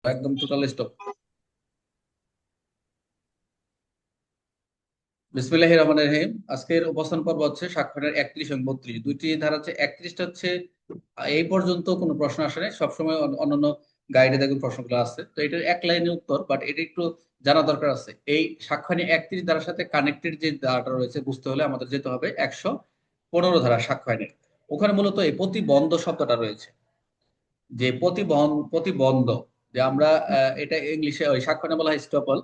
একদম total stop. বিসমিল্লাহির রহমানির রহিম। আজকের উপস্থান পর্ব হচ্ছে সাক্ষ্যের 31 এবং 32, দুইটি ধারা হচ্ছে। 31টা হচ্ছে এই পর্যন্ত কোনো প্রশ্ন আসে নাই, সবসময় অন্যান্য গাইডে দেখুন প্রশ্নগুলো আছে, তো এটার এক লাইনে উত্তর, বাট এটা একটু জানা দরকার আছে। এই সাক্ষ্যহানি 31 ধারার সাথে কানেক্টেড যে ধারাটা রয়েছে বুঝতে হলে আমাদের যেতে হবে 115 ধারা সাক্ষ্যহানির। ওখানে মূলত এই প্রতিবন্ধ শব্দটা রয়েছে, যে প্রতিবন্ধ, যে আমরা এটা ইংলিশে ওই স্বাক্ষরে বলা হয় স্টপল।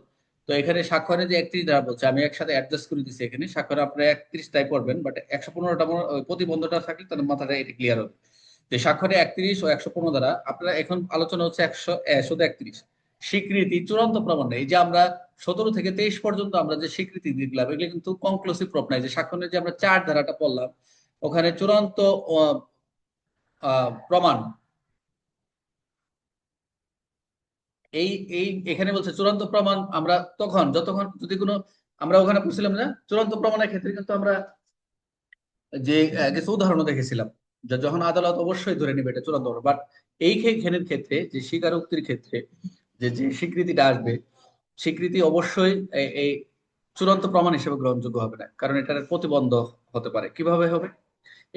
তো এখানে স্বাক্ষরে যে 31 দ্বারা বলছে, আমি একসাথে অ্যাডজাস্ট করে দিচ্ছি। এখানে স্বাক্ষরে আপনারা 31টাই পড়বেন, বাট 115টা প্রতিবন্ধটা থাকলে তাহলে মাথাটা এটা ক্লিয়ার হবে। যে স্বাক্ষরে 31 ও 115 দ্বারা আপনারা এখন আলোচনা হচ্ছে 100 শুধু 31 স্বীকৃতি চূড়ান্ত প্রমাণ নেই। এই যে আমরা 17 থেকে 23 পর্যন্ত আমরা যে স্বীকৃতি দিলাম, এগুলো কিন্তু কনক্লুসিভ প্রুফ নাই। যে স্বাক্ষরে যে আমরা 4 ধারাটা পড়লাম, ওখানে চূড়ান্ত আহ, প্রমাণ এই এই এখানে বলছে চূড়ান্ত প্রমাণ। আমরা তখন যতক্ষণ যদি কোনো, আমরা ওখানে বুঝছিলাম না চূড়ান্ত প্রমাণের ক্ষেত্রে কিন্তু আমরা যে কিছু উদাহরণ দেখেছিলাম, যে যখন আদালত অবশ্যই ধরে নেবে এটা চূড়ান্ত, বাট এই ক্ষেত্রের ক্ষেত্রে যে স্বীকারোক্তির ক্ষেত্রে যে যে স্বীকৃতিটা আসবে, স্বীকৃতি অবশ্যই এই চূড়ান্ত প্রমাণ হিসেবে গ্রহণযোগ্য হবে না, কারণ এটার প্রতিবন্ধ হতে পারে। কিভাবে হবে?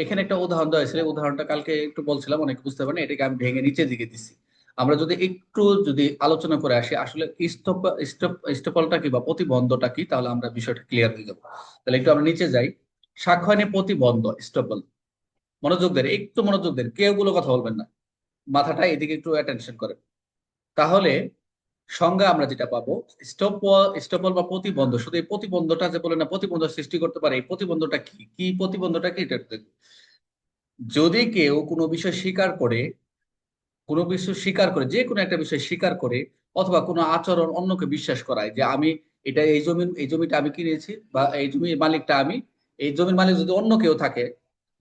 এখানে একটা উদাহরণ দেওয়া হয়েছিল, উদাহরণটা কালকে একটু বলছিলাম, অনেকে বুঝতে পারেন, এটাকে আমি ভেঙে নিচে দিকে দিছি। আমরা যদি একটু যদি আলোচনা করে আসি আসলে স্থপলটা কি বা প্রতিবন্ধটা কি, তাহলে আমরা বিষয়টা ক্লিয়ার হয়ে যাবো। তাহলে একটু আমরা নিচে যাই। সাক্ষ্যয়নে প্রতিবন্ধ স্টপল, মনোযোগ দেন, একটু মনোযোগ দেন, কেউ গুলো কথা বলবেন না, মাথাটা এদিকে একটু অ্যাটেনশন করেন। তাহলে সংজ্ঞা আমরা যেটা পাবো, স্টপল বা প্রতিবন্ধ, শুধু এই প্রতিবন্ধটা যে বলে না প্রতিবন্ধ সৃষ্টি করতে পারে, এই প্রতিবন্ধটা কি কি প্রতিবন্ধটা কি, এটা দেখবো। যদি কেউ কোনো বিষয় স্বীকার করে, কোনো বিষয় স্বীকার করে, যে কোনো একটা বিষয় স্বীকার করে, অথবা কোনো আচরণ অন্যকে বিশ্বাস করায় যে আমি এটা, এই জমিটা আমি কিনেছি, বা এই জমির মালিকটা আমি, এই জমির মালিক যদি অন্য কেউ থাকে,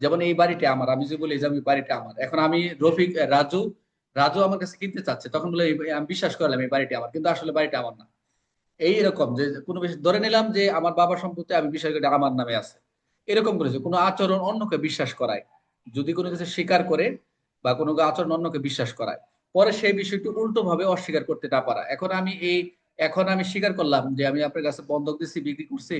যেমন এই বাড়িটা আমার, আমি যে বলি এই জমি বাড়িটা আমার, এখন আমি রফিক, রাজু, রাজু আমার কাছে কিনতে চাচ্ছে, তখন বলে আমি বিশ্বাস করলাম এই বাড়িটা আমার, কিন্তু আসলে বাড়িটা আমার না। এই এরকম যে কোনো বিষয় ধরে নিলাম যে আমার বাবার সম্পত্তি, আমি বিশ্বাস করি এটা আমার নামে আছে। এরকম করেছে কোনো আচরণ অন্যকে বিশ্বাস করায়, যদি কোনো কিছু স্বীকার করে বা কোনো আচরণ অন্যকে বিশ্বাস করায়, পরে সেই বিষয়টি উল্টো ভাবে অস্বীকার করতে না পারা। এখন আমি স্বীকার করলাম যে আমি আপনার কাছে বন্ধক দিচ্ছি, বিক্রি করছি,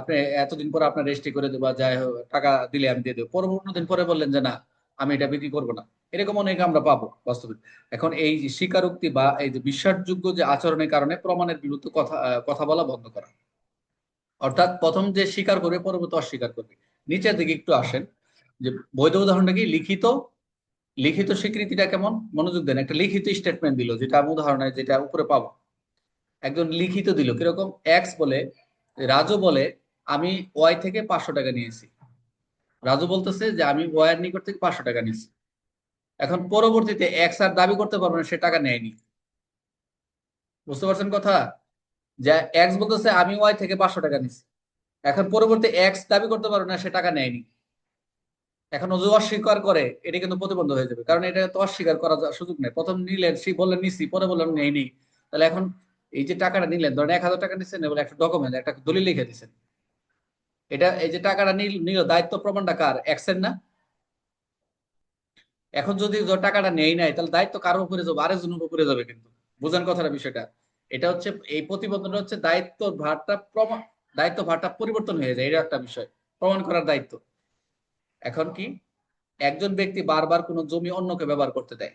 আপনি এতদিন পরে আপনার রেজিস্ট্রি করে দেবো, যাই হোক টাকা দিলে আমি দিয়ে দেবো, পরবর্তী দিন পরে বললেন যে না, আমি এটা বিক্রি করবো না। এরকম অনেক আমরা পাবো বাস্তবে। এখন এই যে স্বীকারোক্তি বা এই যে বিশ্বাসযোগ্য যে আচরণের কারণে প্রমাণের বিরুদ্ধে কথা বলা বন্ধ করা, অর্থাৎ প্রথম যে স্বীকার করবে পরবর্তী অস্বীকার করবে। নিচের দিকে একটু আসেন, যে বৈধ উদাহরণটা কি, লিখিত, লিখিত স্বীকৃতিটা কেমন, মনোযোগ দেন। একটা লিখিত স্টেটমেন্ট দিল, যেটা আমি উদাহরণে যেটা উপরে পাবো, একজন লিখিত দিল কিরকম, এক্স বলে, রাজু বলে আমি ওয়াই থেকে 500 টাকা নিয়েছি। রাজু বলতেছে যে আমি ওয়াই এর নিকট থেকে 500 টাকা নিয়েছি। এখন পরবর্তীতে এক্স আর দাবি করতে পারবে না সে টাকা নেয়নি। বুঝতে পারছেন কথা? যে এক্স বলতেছে আমি ওয়াই থেকে 500 টাকা নিছি, এখন পরবর্তী এক্স দাবি করতে পারবে না সে টাকা নেয়নি। এখন ও যদি অস্বীকার করে, এটা কিন্তু প্রতিবন্ধ হয়ে যাবে, কারণ এটা তো অস্বীকার করার সুযোগ নেই। প্রথম নিলেন, সে বললেন নিছি, পরে বললেন নেইনি। তাহলে এখন এই যে টাকাটা নিলেন, ধরেন 1000 টাকা নিচ্ছেন, এবার একটা ডকুমেন্ট, একটা দলিল লিখে দিচ্ছেন, এটা এই যে টাকাটা নিল, দায়িত্ব প্রমাণটা কার, এক্স এর না? এখন যদি টাকাটা নেই নাই, তাহলে দায়িত্ব কারোর উপরে যাবে, আরেকজনের উপরে যাবে কিন্তু। বুঝেন কথাটা, বিষয়টা এটা হচ্ছে, এই প্রতিবন্ধনটা হচ্ছে দায়িত্ব ভারটা পরিবর্তন হয়ে যায়, এটা একটা বিষয়, প্রমাণ করার দায়িত্ব। এখন কি, একজন ব্যক্তি বারবার কোনো জমি অন্যকে ব্যবহার করতে দেয়,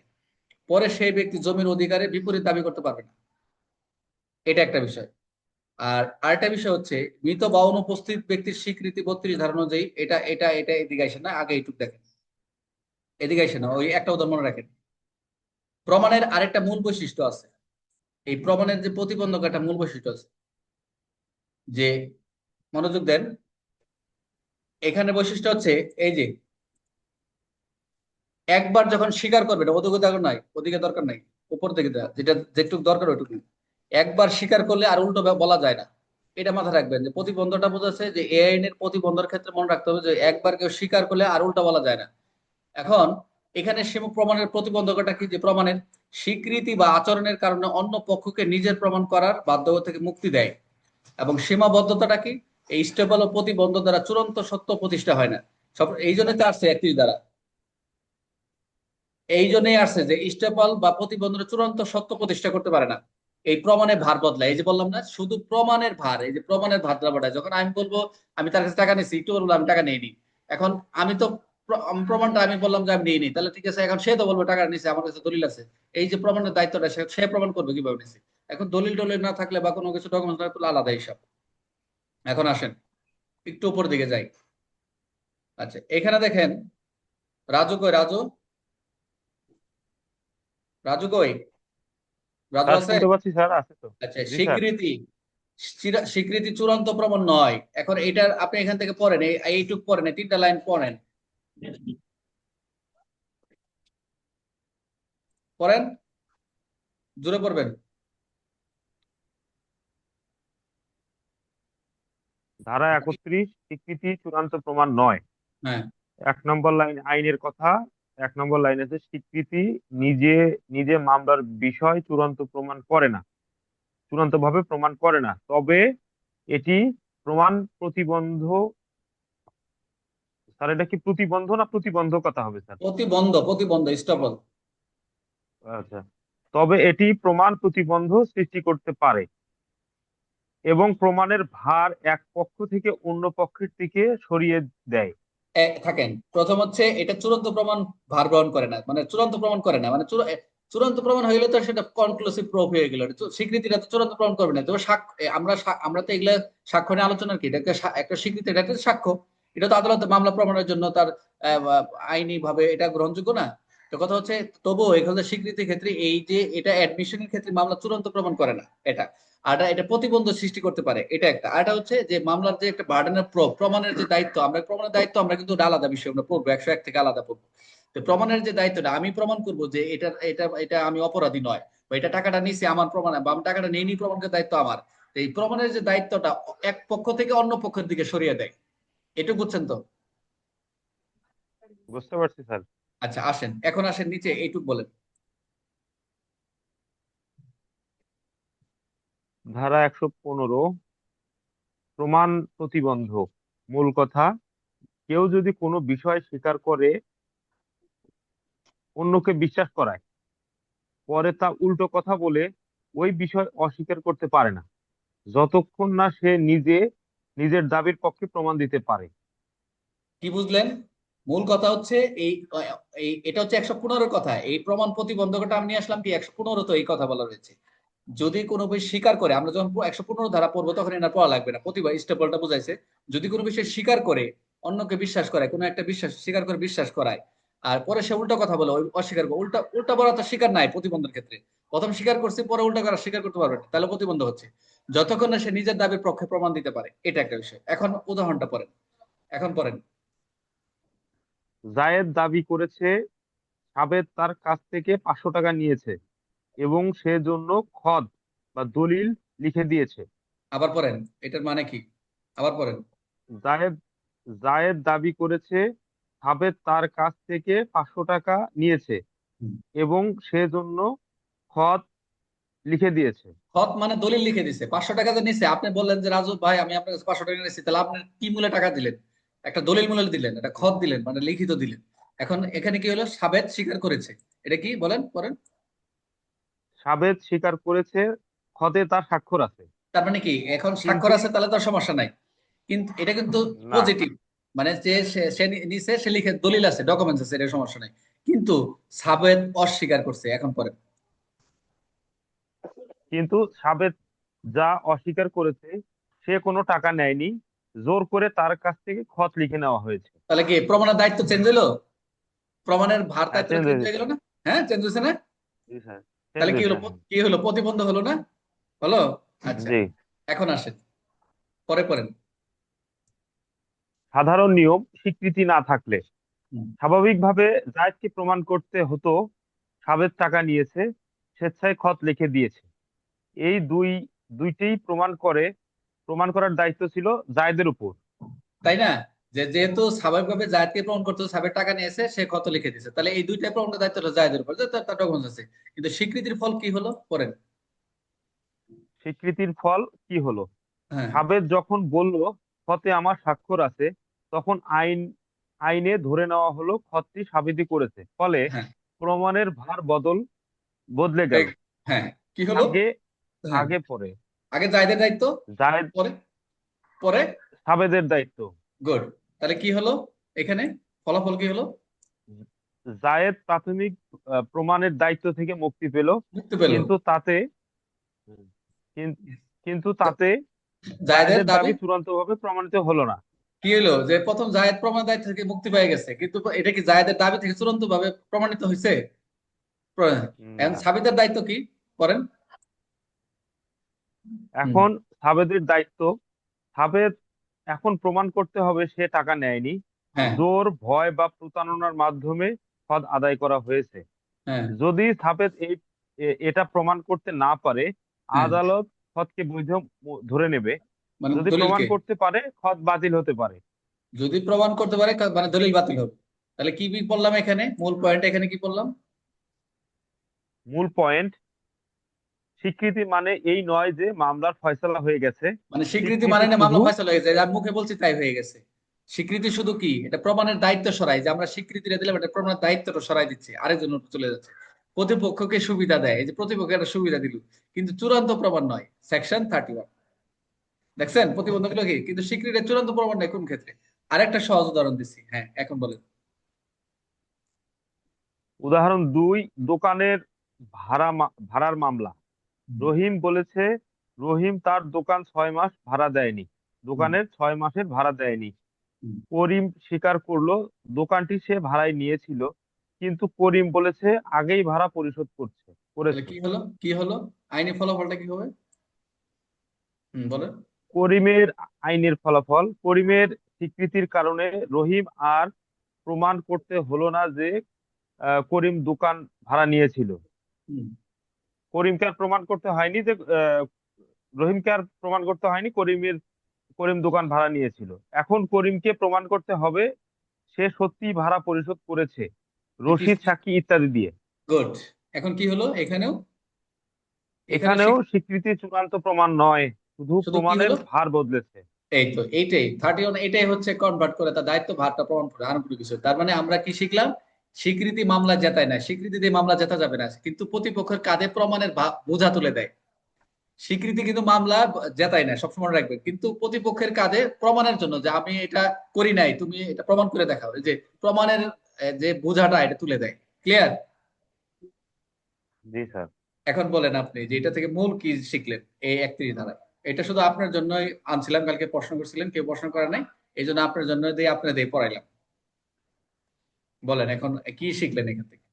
পরে সেই ব্যক্তি জমির অধিকারে বিপরীত দাবি করতে পারবে না, এটা একটা বিষয়। আর আরেকটা বিষয় হচ্ছে মৃত বা অনুপস্থিত ব্যক্তির স্বীকৃতি 32 ধারা অনুযায়ী, এটা এদিকে আসে না, আগে এইটুক দেখেন, এদিকে আসে না, ওই একটা উদাহরণ মনে রাখেন। প্রমাণের আরেকটা মূল বৈশিষ্ট্য আছে, এই প্রমাণের যে প্রতিবন্ধক একটা মূল বৈশিষ্ট্য আছে, যে মনোযোগ দেন, এখানে বৈশিষ্ট্য হচ্ছে এই যে একবার যখন স্বীকার করবে, এটা ওদিকে দরকার নাই, উপর থেকে দেওয়া, যেটা যেটুকু দরকার ওইটুকু। একবার স্বীকার করলে আর উল্টো বলা যায় না। এটা মাথায় রাখবেন, যে প্রতিবন্ধটা বোঝাচ্ছে যে এ আইনের প্রতিবন্ধের ক্ষেত্রে মনে রাখতে হবে যে একবার কেউ স্বীকার করলে আর উল্টা বলা যায় না। এখন এখানে প্রমাণের প্রতিবন্ধকতা কি, যে প্রমাণের স্বীকৃতি বা আচরণের কারণে অন্য পক্ষকে নিজের প্রমাণ করার বাধ্যতা থেকে মুক্তি দেয়। এবং সীমাবদ্ধতাটা কি, এই স্টেবল ও প্রতিবন্ধ দ্বারা চূড়ান্ত সত্য প্রতিষ্ঠা হয় না। সব এই জন্য তো আসছে 31 দ্বারা। এই জন্যই আসছে যে স্টেপল বা প্রতিবন্ধনের চূড়ান্ত সত্য প্রতিষ্ঠা করতে পারে না, এই প্রমাণের ভার বদলায়। এই যে বললাম না, শুধু প্রমাণের ভার, এই যে প্রমাণের ভারটা বদলায়। যখন আমি বলবো আমি তার কাছে টাকা নিচ্ছি, একটু বলবো আমি টাকা নিইনি, এখন আমি তো প্রমাণটা আমি বললাম যে আমি নিইনি, তাহলে ঠিক আছে, এখন সে তো বলবো টাকা নিচ্ছে, আমার কাছে দলিল আছে। এই যে প্রমাণের দায়িত্বটা সে সে প্রমাণ করবে কিভাবে নিচ্ছে। এখন দলিল টলিল না থাকলে বা কোনো কিছু ডকুমেন্ট না থাকলে আলাদা হিসাব। এখন আসেন একটু উপর দিকে যাই। আচ্ছা, এখানে দেখেন, রাজু কই, রাজু, রাজু কই, রাজু স্যার আছে? শুনতে পাচ্ছি স্যার, আছে তো। আচ্ছা, জি স্যার। স্বীকৃতি, স্বীকৃতি চূড়ান্ত প্রমাণ নয়। এখন এটার আপনি এখান থেকে পড়েন, এইটুক পড়েন, এই তিনটা লাইন পড়েন, পড়েন, জোরে পড়বেন। ধারা 31 স্বীকৃতি চূড়ান্ত প্রমাণ নয়। হ্যাঁ, 1 নম্বর লাইন আইনের কথা। 1 নম্বর লাইন আছে স্বীকৃতি নিজে নিজে মামলার বিষয় চূড়ান্ত প্রমাণ করে না, চূড়ান্ত ভাবে প্রমাণ করে না, তবে এটি প্রমাণ প্রতিবন্ধ। স্যার এটা কি প্রতিবন্ধ না প্রতিবন্ধকতা হবে স্যার? প্রতিবন্ধ, প্রতিবন্ধ স্টপল। আচ্ছা। তবে এটি প্রমাণ প্রতিবন্ধ সৃষ্টি করতে পারে এবং প্রমাণের ভার এক পক্ষ থেকে অন্য পক্ষের দিকে সরিয়ে দেয়। থাকেন, প্রথম হচ্ছে এটা চূড়ান্ত প্রমাণ ভার গ্রহণ করে না, মানে চূড়ান্ত প্রমাণ করে না, মানে চূড়ান্ত প্রমাণ হয়ে গেলে তো সেটা কনক্লুসিভ প্রুফ হয়ে গেল। স্বীকৃতিটা তো চূড়ান্ত প্রমাণ করবে না। তবে সাক্ষ্য, আমরা তো এগুলা সাক্ষ্য নিয়ে আলোচনা কি, এটা একটা স্বীকৃতি, এটা একটা সাক্ষ্য। এটা তো আদালতে মামলা প্রমাণের জন্য তার আইনি ভাবে এটা গ্রহণযোগ্য না। তো কথা হচ্ছে, তবুও এখানে স্বীকৃতির ক্ষেত্রে এই যে এটা অ্যাডমিশনের ক্ষেত্রে মামলা চূড়ান্ত প্রমাণ করে না এটা। আর এটা প্রতিবন্ধ সৃষ্টি করতে পারে, এটা একটা। আর এটা হচ্ছে যে মামলার যে একটা বার্ডেনের প্রমাণের যে দায়িত্ব, আমরা প্রমাণের দায়িত্ব আমরা কিন্তু আলাদা বিষয়, আমরা পড়বো 101 থেকে আলাদা পড়বো। তো প্রমাণের যে দায়িত্বটা, আমি প্রমাণ করবো যে এটা এটা এটা আমি অপরাধী নয়, বা এটা টাকাটা নিছি আমার প্রমাণ, বা আমি টাকাটা নিইনি প্রমাণের দায়িত্ব আমার। তো এই প্রমাণের যে দায়িত্বটা এক পক্ষ থেকে অন্য পক্ষের দিকে সরিয়ে দেয়, এটুকু বুঝছেন তো? বুঝতে পারছি স্যার। আচ্ছা, আসেন এখন, আসেন নিচে এইটুক বলেন। ধারা 115 প্রমাণ প্রতিবন্ধক। মূল কথা, কেউ যদি কোনো বিষয় স্বীকার করে অন্যকে বিশ্বাস করায়, পরে তা উল্টো কথা বলে ওই বিষয় অস্বীকার করতে পারে না, যতক্ষণ না সে নিজে নিজের দাবির পক্ষে প্রমাণ দিতে পারে। কি বুঝলেন? মূল কথা হচ্ছে এই, এটা হচ্ছে 115 কথা। এই প্রমাণ প্রতিবন্ধকতা আমি নিয়ে আসলাম কি 115, তো এই কথা বলা রয়েছে। যদি কোনো বিষয় স্বীকার করে, আমরা যখন 115 ধারা পড়বো তখন এটা পড়া লাগবে না, প্রতিবার স্টেপলটা বুঝাইছে। যদি কোনো বিষয় স্বীকার করে, অন্যকে বিশ্বাস করায়, কোনো একটা বিশ্বাস স্বীকার করে বিশ্বাস করায়, আর পরে সে উল্টা কথা বলে, ওই অস্বীকার করে, উল্টা উল্টা বলা তো স্বীকার নাই প্রতিবন্ধের ক্ষেত্রে। প্রথম স্বীকার করছে, পরে উল্টা করা স্বীকার করতে পারবে না, তাহলে প্রতিবন্ধ হচ্ছে। যতক্ষণ না সে নিজের দাবির পক্ষে প্রমাণ দিতে পারে, এটা একটা বিষয়। এখন উদাহরণটা পড়েন, এখন পড়েন। জায়েদ দাবি করেছে সাবেদ তার কাছ থেকে 500 টাকা নিয়েছে এবং সেজন্য খত বা দলিল লিখে দিয়েছে। আবার পড়েন, এটার মানে কি? আবার পড়েন। জায়েদ জায়েদ দাবি করেছে সাবেদ তার কাছ থেকে 500 টাকা নিয়েছে হুম। এবং সেজন্য খত লিখে দিয়েছে। হক মানে দলিল লিখে দিছে, 500 টাকা যে নিছে, আপনি বললেন যে রাজু ভাই আমি আপনার কাছে 500 টাকা নিয়েছি, তাহলে আপনি কি মূল্যে টাকা দিলেন? একটা দলিল মূল্যে দিলেন, একটা খত দিলেন, মানে লিখিত দিলেন। এখন এখানে কি হলো, সাবেদ স্বীকার করেছে। এটা কি বলেন, পড়েন। সাবেদ স্বীকার করেছে, খতে তার স্বাক্ষর আছে। তার মানে কি, এখন স্বাক্ষর কিন্তু আছে, তাহলে তো আর সমস্যা নাই। কিন্তু এটা কিন্তু না, পজিটিভ, মানে যে সে নিছে, সে লিখে দলিল আছে, ডকুমেন্টস আছে, এটা সমস্যা নাই। কিন্তু সাবেদ অস্বীকার করছে, এখন পড়েন। কিন্তু সাবেদ যা অস্বীকার করেছে, সে কোনো টাকা নেয়নি, জোর করে তার কাছ থেকে খত লিখে নেওয়া হয়েছে। তাহলে কি প্রমাণের দায়িত্ব চেঞ্জ হলো? প্রমাণের ভার হ্যাঁ, দায়িত্বটা চেঞ্জ চেঞ্জ হয়ে হয়ে গেছে। গেল না? হ্যাঁ, চেঞ্জ হয়েছে না? জি স্যার, চেঞ্জ তাহলে কি হয়েছে, হলো, হ্যাঁ। কি হলো, প্রতিবন্ধ হলো না? হলো। আচ্ছা, জি। এখন আসেন, পরে পড়েন। সাধারণ নিয়ম স্বীকৃতি না থাকলে হুম। স্বাভাবিকভাবে জায়েদকে প্রমাণ করতে হতো সাবেদ টাকা নিয়েছে, স্বেচ্ছায় খত লিখে দিয়েছে। এই দুইটিই প্রমাণ করার দায়িত্ব ছিল জায়েদের উপর। তাই না? যে যেহেতু স্বাভাবিকভাবে জায়েদকে প্রমাণ করতে হবে, সাবের টাকা নিয়েছে, সে কত লিখে দিয়েছে, তাহলে এই দুইটা প্রমাণের দায়িত্ব হলো জায়েদের উপর, যে তার ডকুমেন্টস আছে। কিন্তু স্বীকৃতির ফল কি হলো, পড়েন। স্বীকৃতির ফল কি হলো? হ্যাঁ, সাবেদ যখন বলল খতে আমার স্বাক্ষর আছে, তখন আইনে ধরে নেওয়া হলো খতটি সাবেদই করেছে। ফলে হ্যাঁ, প্রমাণের ভার বদলে গেল। এক- হ্যাঁ, কি হলো? আগে হ্যাঁ, আগে পরে আগে জায়েদের দায়িত্ব, জায়েদ পরে পরে সাবেদের দায়িত্ব। গুড। তাহলে কি হলো এখানে? ফলাফল কি হলো? জায়েদ প্রাথমিক প্রমাণের দায়িত্ব থেকে মুক্তি পেল, মুক্তি পেল। কিন্তু তাতে কিন- কিন্তু তাতে জায়েদের জায়েদের দাবি দাবি চূড়ান্তভাবে প্রমাণিত হলো না। কি হলো? যে প্রথম জায়েদ প্রমাণ দায়িত্ব থেকে মুক্তি পেয়ে গেছে, কিন্তু এটা কি জায়েদের দাবি থেকে চূড়ান্ত ভাবে প্রমাণিত হয়েছে? এখন না, সাবিতের দায়িত্ব কি করেন? হুম। এখন সাবেদের দায়িত্ব, সাবেদ এখন প্রমাণ করতে হবে সে টাকা নেয়নি, হ্যাঁ, জোর, ভয় বা প্রতারণার মাধ্যমে হদ আদায় করা হয়েছে। হ্যাঁ, যদি সাবেদ এটা প্রমাণ করতে না পারে, হ্যাঁ, আদালত হদকে বৈধ ধরে নেবে। মানে যদি প্রমাণ দলিলকে করতে পারে, হদ বাতিল হতে পারে। যদি প্রমাণ করতে পারে মানে দলিল বাতিল হবে। তাহলে কি কি বললাম এখানে? মূল পয়েন্ট এখানে কি বললাম? মূল পয়েন্ট, স্বীকৃতি মানে এই নয় যে মামলার ফয়সালা হয়ে গেছে। মানে স্বীকৃতি মানে স্বীকৃতি না মামলা শুধু ফয়সালা হয়ে যায়, আর মুখে বলছি তাই হয়ে গেছে। স্বীকৃতি শুধু কি এটা প্রমাণের দায়িত্ব সরাই, যে আমরা স্বীকৃতিটা দিলাম, এটা প্রমাণের দায়িত্বটা সরাই দিচ্ছে, আরেকজন চলে যাচ্ছে। প্রতিপক্ষকে সুবিধা দেয়, এই যে প্রতিপক্ষ একটা সুবিধা দিল, কিন্তু চূড়ান্ত প্রমাণ নয়। সেকশন 31, দেখছেন প্রতিবন্ধকগুলো কি? কিন্তু স্বীকৃতির চূড়ান্ত প্রমাণ নেই কোন ক্ষেত্রে? আরেকটা সহজ উদাহরণ দিচ্ছি, হ্যাঁ এখন বলেন। উদাহরণ 2, দোকানের ভাড়ার মামলা। হুম, রহিম বলেছে রহিম তার দোকান 6 মাস ভাড়া দেয়নি, হুম, দোকানের 6 মাসের ভাড়া দেয়নি। হুম। করিম স্বীকার করলো দোকানটি সে ভাড়ায় নিয়েছিল, কিন্তু করিম বলেছে আগেই ভাড়া পরিশোধ তাহলে করেছে। কি হলো? কি হলো? আইনি ফলাফলটা কি হবে? বলেন। করিমের আইনের ফলাফল, করিমের স্বীকৃতির কারণে রহিম আর প্রমাণ করতে হলো না যে করিম দোকান ভাড়া নিয়েছিল। হুম। করিমকে আর প্রমাণ করতে হয়নি যে রহিমকে আর প্রমাণ করতে হয়নি করিম দোকান ভাড়া নিয়েছিল। এখন করিমকে প্রমাণ করতে হবে সে সত্যিই ভাড়া পরিশোধ করেছে, রসিদ, সাক্ষী ইত্যাদি দিয়ে। গুড। এখন কি হলো এখানেও? এখানে এখানেও স্বীকৃতি চূড়ান্ত প্রমাণ নয়, শুধু শুধু কি প্রমাণের হলো? ভার বদলেছে। এই তো এইটাই 31, এটাই হচ্ছে কনভার্ট করে তার দায়িত্ব ভারটা প্রমাণ করে, আর কোনো কিছু। তার মানে আমরা কি শিখলাম? স্বীকৃতি মামলা জেতায় না, স্বীকৃতি দিয়ে মামলা জেতা যাবে না, কিন্তু প্রতিপক্ষের কাঁধে প্রমাণের বোঝা তুলে দেয়। স্বীকৃতি কিন্তু মামলা জেতায় না, সবসময় রাখবেন, কিন্তু প্রতিপক্ষের কাঁধে প্রমাণের জন্য যে আমি এটা করি নাই, তুমি এটা প্রমাণ করে দেখাও, এই যে প্রমাণের যে বোঝাটা এটা তুলে দেয়। ক্লিয়ার? জি স্যার। এখন বলেন আপনি যে এটা থেকে মূল কি শিখলেন এই 31 ধারায়? এটা শুধু আপনার জন্যই আনছিলাম, কালকে প্রশ্ন করছিলেন, কেউ প্রশ্ন করে নাই, এই জন্য আপনার জন্য দিয়ে আপনার দিয়ে পড়াইলাম। বলেন এখন কি শিখলেন এখান থেকে?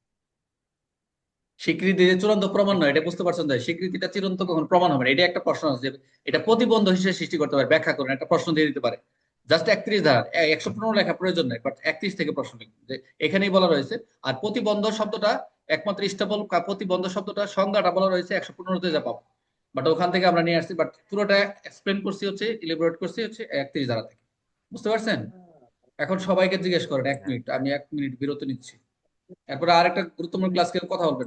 স্বীকৃতি যে চূড়ান্ত প্রমাণ নয়, এটা বুঝতে পারছেন? তাই স্বীকৃতিটা চূড়ান্ত কখন প্রমাণ হবে না, এটা একটা প্রশ্ন আছে যে এটা প্রতিবন্ধ হিসেবে সৃষ্টি করতে পারে, ব্যাখ্যা করেন, একটা প্রশ্ন দিয়ে দিতে পারে। জাস্ট 31 ধারা, 115 লেখা প্রয়োজন নেই, বাট 31 থেকে প্রশ্ন লিখুন, যে এখানেই বলা রয়েছে। আর প্রতিবন্ধ শব্দটা একমাত্র স্টেবল, প্রতিবন্ধ শব্দটা সংজ্ঞাটা বলা রয়েছে 115-তে যা পাবো, বাট ওখান থেকে আমরা নিয়ে আসছি, বাট পুরোটা এক্সপ্লেন করছি হচ্ছে, ইলিবরেট করছি হচ্ছে 31 ধারা থেকে। বুঝতে পারছেন? এখন সবাইকে জিজ্ঞেস করেন, 1 মিনিট, আমি 1 মিনিট বিরতি নিচ্ছি, এরপরে আরেকটা গুরুত্বপূর্ণ ক্লাস কথা বলবেন।